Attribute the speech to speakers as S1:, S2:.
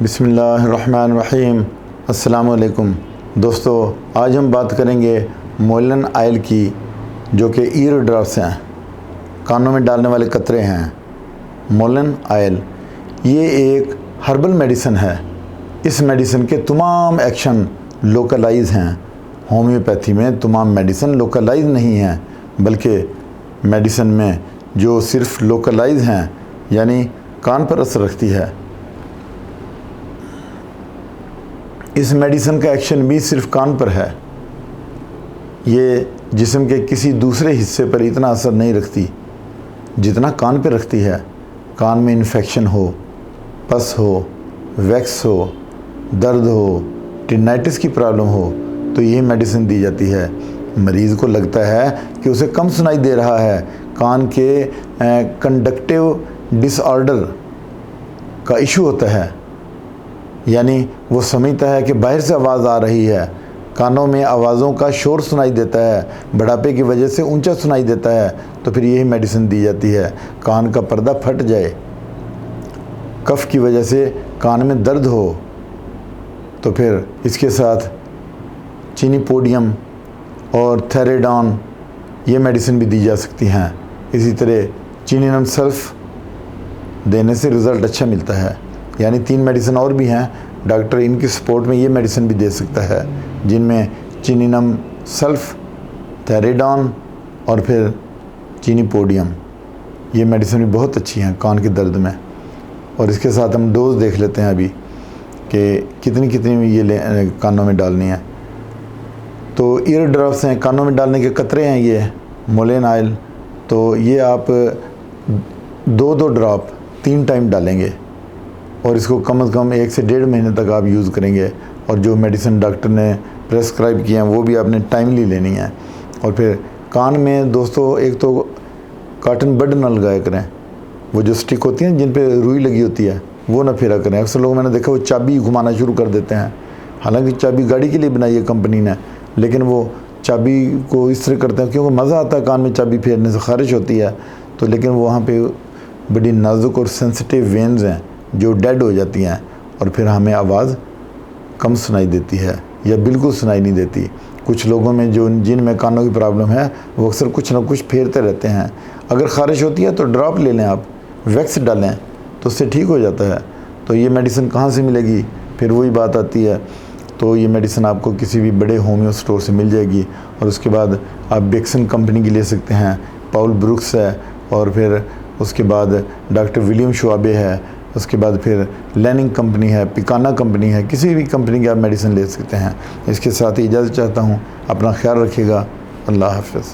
S1: बिस्मिल्लाहिर्रहमानिर्रहीम। अस्सलामु अलैकुम दोस्तों, आज हम बात करेंगे मोलन आयल की, जो कि ईयर ड्रॉप्स हैं, कानों में डालने वाले कतरे हैं। मोलन आयल ये एक हर्बल मेडिसिन है। इस मेडिसिन के तमाम एक्शन लोकलाइज हैं। होम्योपैथी में तमाम मेडिसिन लोकलाइज नहीं हैं, बल्कि मेडिसिन में जो सिर्फ लोकलाइज हैं, यानी कान पर असर रखती है। इस मेडिसिन का एक्शन भी सिर्फ कान पर है। ये जिस्म के किसी दूसरे हिस्से पर इतना असर नहीं रखती जितना कान पर रखती है। कान में इन्फेक्शन हो, पस हो, वैक्स हो, दर्द हो, टिनाइटिस की प्रॉब्लम हो, तो ये मेडिसिन दी जाती है। मरीज़ को लगता है कि उसे कम सुनाई दे रहा है, कान के कंडक्टिव डिसऑर्डर का इशू होता है, यानी वो समझता है कि बाहर से आवाज़ आ रही है, कानों में आवाज़ों का शोर सुनाई देता है, बुढ़ापे की वजह से ऊंचा सुनाई देता है, तो फिर यही मेडिसिन दी जाती है। कान का पर्दा फट जाए, कफ की वजह से कान में दर्द हो, तो फिर इसके साथ चिनिपोडियम और थेरेडॉन ये मेडिसिन भी दी जा सकती हैं। इसी तरह चिनिनम सल्फ देने से रिज़ल्ट अच्छा मिलता है। यानी 3 मेडिसिन और भी हैं। डॉक्टर इनकी सपोर्ट में ये मेडिसिन भी दे सकता है, जिनमें चिनिनम सल्फ, थेरेडॉन और फिर चिनिपोडियम, ये मेडिसिन भी बहुत अच्छी हैं कान के दर्द में। और इसके साथ हम डोज देख लेते हैं अभी कि कितनी ये कानों में डालनी है। तो ईयर ड्रॉप्स हैं, कानों में डालने के कतरे हैं ये मोलन आयल। तो ये आप 2-2 ड्रॉप 3 टाइम डालेंगे और इसको कम से कम 1 से 1.5 महीने तक आप यूज़ करेंगे। और जो मेडिसिन डॉक्टर ने प्रेस्क्राइब किए हैं वो भी आपने टाइमली लेनी है। और फिर कान में दोस्तों, एक तो कॉटन बड ना लगाया करें, वो जो स्टिक होती हैं जिन पे रुई लगी होती है वो ना फेरा करें। अक्सर लोग मैंने देखा वो चाबी घुमाना शुरू कर देते हैं। हालांकि चाबी गाड़ी के लिए बनाई है कंपनी ने, लेकिन वो चाबी को इस तरह करते हैं क्योंकि मज़ा आता है कान में चाबी फेरने से, ख़ारिश होती है तो। लेकिन वहाँ पे बड़ी नाजुक और सेंसिटिव वेन्स हैं जो डेड हो जाती हैं, और फिर हमें आवाज़ कम सुनाई देती है या बिल्कुल सुनाई नहीं देती। कुछ लोगों में जिनमें कानों की प्रॉब्लम है वो अक्सर कुछ ना कुछ फेरते रहते हैं। अगर ख़ारिश होती है तो ड्रॉप ले लें, आप वैक्स डालें तो उससे ठीक हो जाता है। तो ये मेडिसिन कहाँ से मिलेगी, फिर वही बात आती है। तो ये मेडिसिन आपको किसी भी बड़े होम्यो स्टोर से मिल जाएगी। और उसके बाद आप बेक्सन कंपनी की ले सकते हैं, पाउल ब्रुक्स है, और फिर उसके बाद डॉक्टर विलियम शुआबे है, उसके बाद फिर लैनिंग कंपनी है, पिकाना कंपनी है, किसी भी कंपनी की आप मेडिसिन ले सकते हैं। इसके साथ ही इजाज़त चाहता हूँ। अपना ख्याल रखिएगा। अल्लाह हाफ़िज़।